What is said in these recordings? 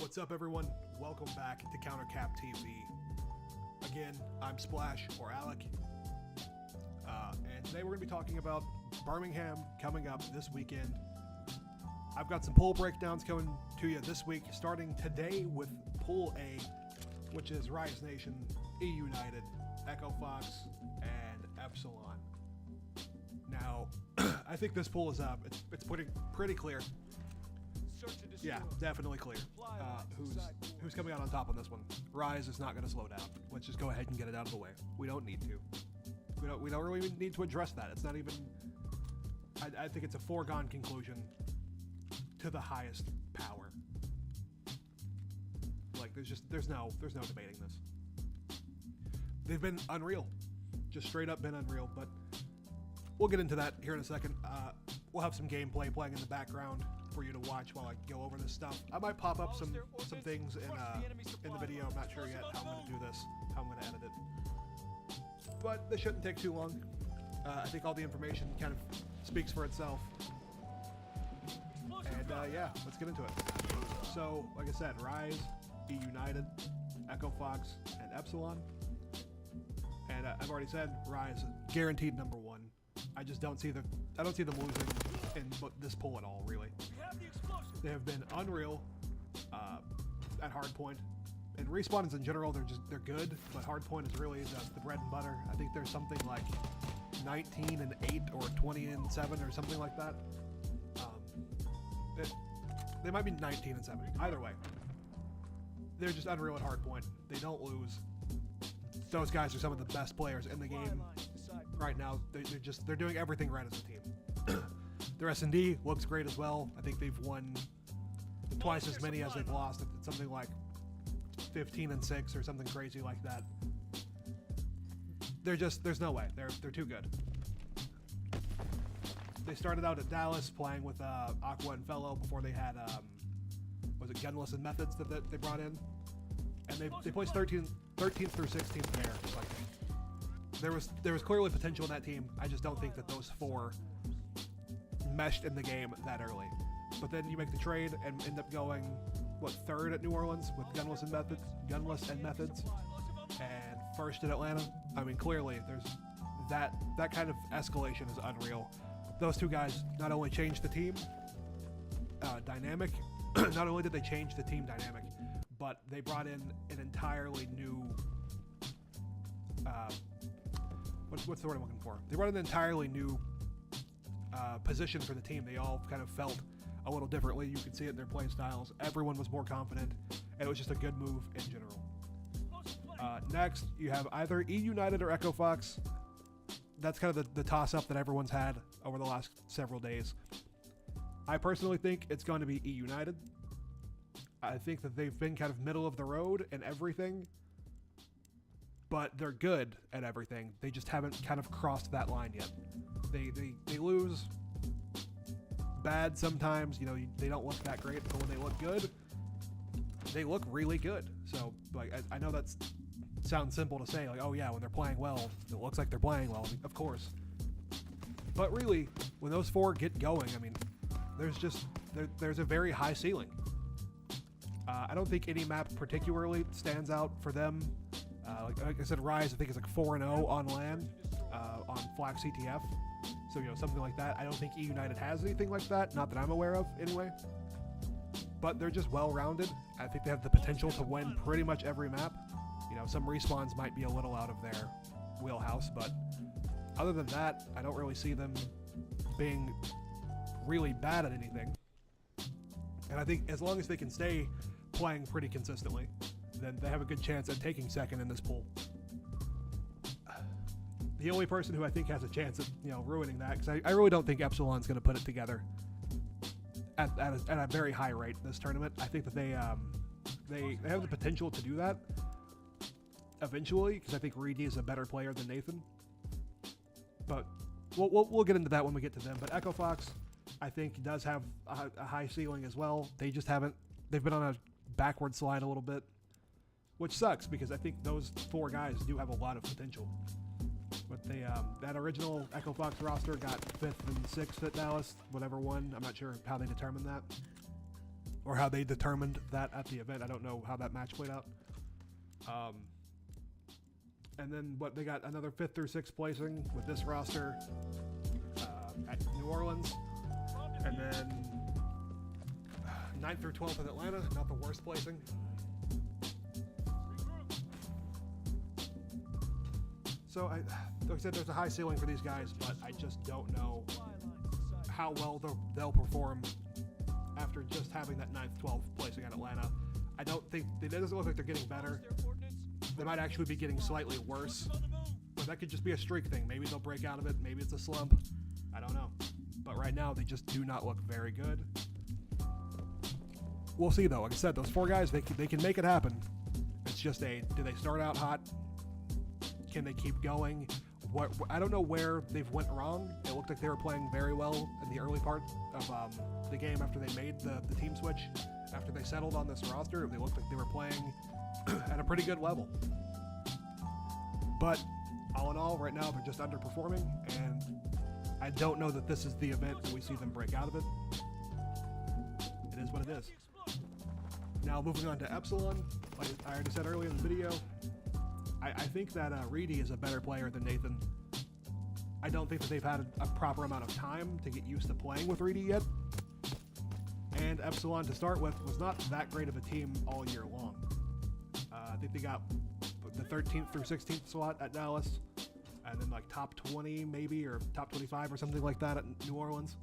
What's up, everyone? Welcome back to Countercap TV. Again, I'm Splash, or Alec, and today we're going to be talking about Birmingham coming up this weekend. I've got some pool breakdowns coming to you this week, starting today with Pool A, which is Rise Nation, E United, Echo Fox, and Epsilon. Now, I think this pool is up. It's pretty clear. Yeah, definitely clear. Who's coming out on top on this one? Rise is not going to slow down. Let's just go ahead and get it out of the way. We don't need to. We don't really need to address that. It's not even. I think it's a foregone conclusion to the highest power. Like there's no debating this. They've been unreal, just straight up been unreal. But we'll get into that here in a second. We'll have some gameplay playing in the background for you to watch while I go over this stuff. I might pop up some things in the video. I'm not sure yet how I'm going to do this, how I'm going to edit it. But this shouldn't take too long. I think all the information kind of speaks for itself. And yeah, let's get into it. So, like I said, Rise, E United, Echo Fox, and Epsilon. And I've already said Rise guaranteed number one. I don't see them losing in this pool at all, really. They have been unreal at hardpoint, and respawns in general they're good, but hardpoint is really the bread and butter. I think there's something like 19-8 or 20-7 or something like that. They might be 19-7. Either way, they're just unreal at hardpoint. They don't lose. Those guys are some of the best players in the game right now. They're doing everything right as a team. Their S&D looks great as well. I think they've won twice as many as they've lost. It's something like 15-6 or something crazy like that. There's no way. They're too good. They started out at Dallas playing with Aqua and Fellow before they had was it Gunless and Methods that they brought in, and they placed 13th through 16th there. Like, there was clearly potential in that team. I just don't think that those four meshed in the game that early. But then you make the trade and end up going third at New Orleans with Gunless and Methods, and first at Atlanta. I mean, clearly there's that kind of escalation is unreal. Those two guys not only changed the team dynamic, not only did they change the team dynamic, but they brought in an entirely new what's the word I'm looking for? They brought in an entirely new position for the team. They all kind of felt a little differently. You could see it in their play styles. Everyone was more confident, and it was just a good move in general. Next, you have either E United or Echo Fox. That's kind of the toss-up that everyone's had over the last several days. I personally think it's going to be E United. I think that they've been kind of middle of the road in everything, but they're good at everything. They just haven't kind of crossed that line yet. They lose bad sometimes. You know, they don't look that great, but when they look good, they look really good. So, like, I know that sounds simple to say, like, oh yeah, when they're playing well, it looks like they're playing well. I mean, of course. But really, when those four get going, I mean, there's a very high ceiling. I don't think any map particularly stands out for them. Like I said, Rise, I think, is like 4-0 on LAN, on Flax CTF. So, you know, something like that. I don't think E United has anything like that. Not that I'm aware of, anyway. But they're just well-rounded. I think they have the potential to win pretty much every map. You know, some respawns might be a little out of their wheelhouse, but other than that, I don't really see them being really bad at anything. And I think as long as they can stay playing pretty consistently, then they have a good chance at taking second in this pool. The only person who I think has a chance of, you know, ruining that, because I really don't think Epsilon's going to put it together at a very high rate this tournament. I think that they have the potential to do that eventually, because I think Reedy is a better player than Nathan. But we'll get into that when we get to them. But Echo Fox, I think, does have a high ceiling as well. They've been on a backward slide a little bit, which sucks because I think those four guys do have a lot of potential. But that original Echo Fox roster got 5th and 6th at Dallas, whatever one. I'm not sure how they determined that. or how they determined that at the event. I don't know how that match played out. And then they got another 5th through 6th placing with this roster at New Orleans, and then 9th through 12th in Atlanta, not the worst placing. So like I said, there's a high ceiling for these guys, but I just don't know how well they'll perform after just having that 9th, 12th placing at Atlanta. I don't think it doesn't look like they're getting better. They might actually be getting slightly worse, but that could just be a streak thing. Maybe they'll break out of it. Maybe it's a slump. I don't know. But right now, they just do not look very good. We'll see, though. Like I said, those 4 guys, they can make it happen. It's just do they start out hot? Can they keep going? I don't know where they've went wrong. It looked like they were playing very well in the early part of the game after they made the team switch. After they settled on this roster, they looked like they were playing at a pretty good level. But all in all, right now, they're just underperforming, and I don't know that this is the event that we see them break out of it. It is what it is. Now, moving on to Epsilon, like I already said earlier in the video, I think that Reedy is a better player than Nathan. I don't think that they've had a proper amount of time to get used to playing with Reedy yet. And Epsilon, to start with, was not that great of a team all year long. I think they got the 13th through 16th slot at Dallas, and then like top 20 maybe, or top 25 or something like that at New Orleans.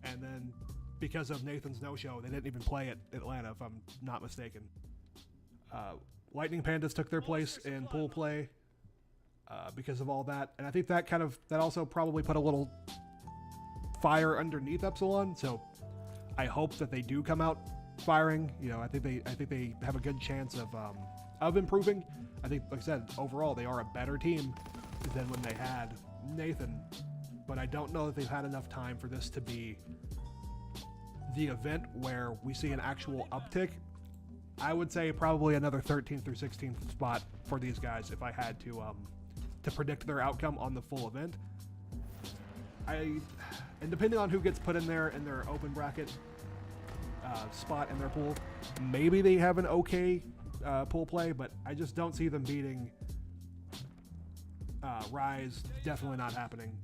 And then because of Nathan's no-show, they didn't even play at Atlanta, if I'm not mistaken. Lightning Pandas took their place in pool play because of all that, and I think that also probably put a little fire underneath Epsilon. So I hope that they do come out firing. You know, I think they have a good chance of improving. I think, like I said, overall they are a better team than when they had Nathan, but I don't know that they've had enough time for this to be the event where we see an actual uptick. I would say probably another 13th through 16th spot for these guys if I had to predict their outcome on the full event. And depending on who gets put in their open bracket spot in their pool, maybe they have an okay pool play, but I just don't see them beating Rise. Definitely not happening.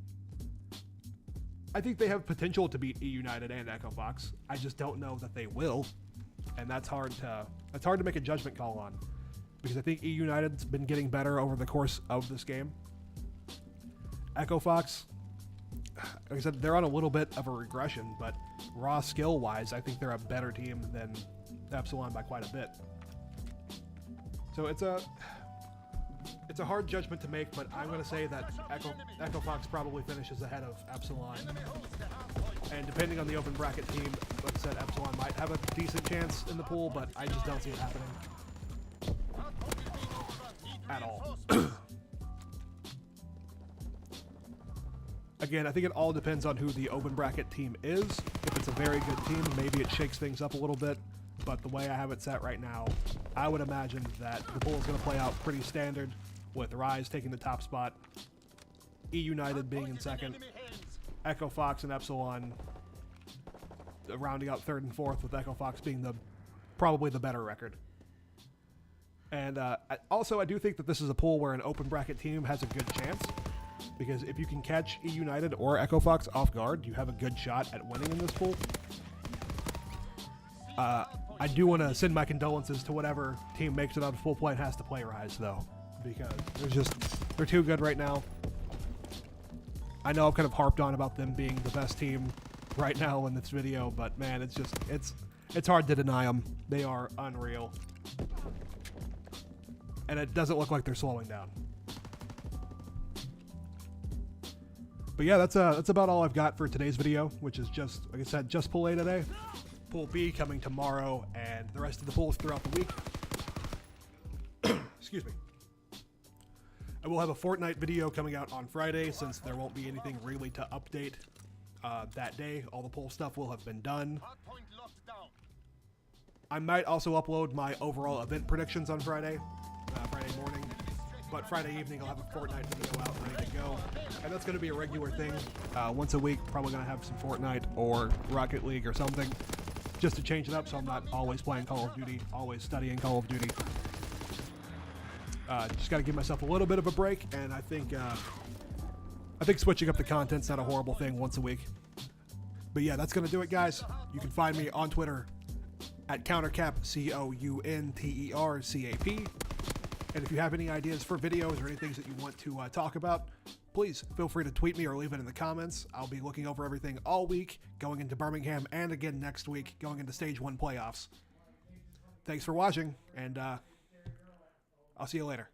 I think they have potential to beat E United and Echo Fox. I just don't know that they will, and that's hard to make a judgment call on, because I think E United's been getting better over the course of this game. Echo Fox, like I said, they're on a little bit of a regression, but raw skill-wise, I think they're a better team than Epsilon by quite a bit. So it's a hard judgment to make, but I'm going to say that Echo Fox probably finishes ahead of Epsilon. And depending on the open bracket team, like I said, Epsilon might have a decent chance in the pool, but I just don't see it happening at all. Again, I think it all depends on who the open bracket team is. If it's a very good team, maybe it shakes things up a little bit. But the way I have it set right now, I would imagine that the pool is going to play out pretty standard, with Rise taking the top spot, E United being in second, Echo Fox and Epsilon rounding out third and fourth, with Echo Fox being probably the better record. And I do think that this is a pool where an open bracket team has a good chance, because if you can catch E United or Echo Fox off guard, you have a good shot at winning in this pool. I do want to send my condolences to whatever team makes it out of full play and has to play Rise, though, because they're too good right now. I know I've kind of harped on about them being the best team right now in this video, but man, it's hard to deny them. They are unreal, and it doesn't look like they're slowing down. But yeah, that's about all I've got for today's video, which is just, like I said, just Pool A today. Pool B coming tomorrow, and the rest of the pools throughout the week. Excuse me. I will have a Fortnite video coming out on Friday, since there won't be anything really to update that day. All the pool stuff will have been done. I might also upload my overall event predictions on Friday morning. But Friday evening, I'll have a Fortnite video out ready to go. And that's going to be a regular thing. Once a week, probably going to have some Fortnite or Rocket League or something. just to change it up so I'm not always playing Call of Duty, always studying Call of Duty. Just got to give myself a little bit of a break, and I think switching up the content's not a horrible thing once a week. But yeah, that's going to do it, guys. You can find me on Twitter at Countercap, COUNTERCAP. And if you have any ideas for videos or any things that you want to talk about, please feel free to tweet me or leave it in the comments. I'll be looking over everything all week, going into Birmingham, and again next week, going into Stage 1 playoffs. Thanks for watching, and I'll see you later.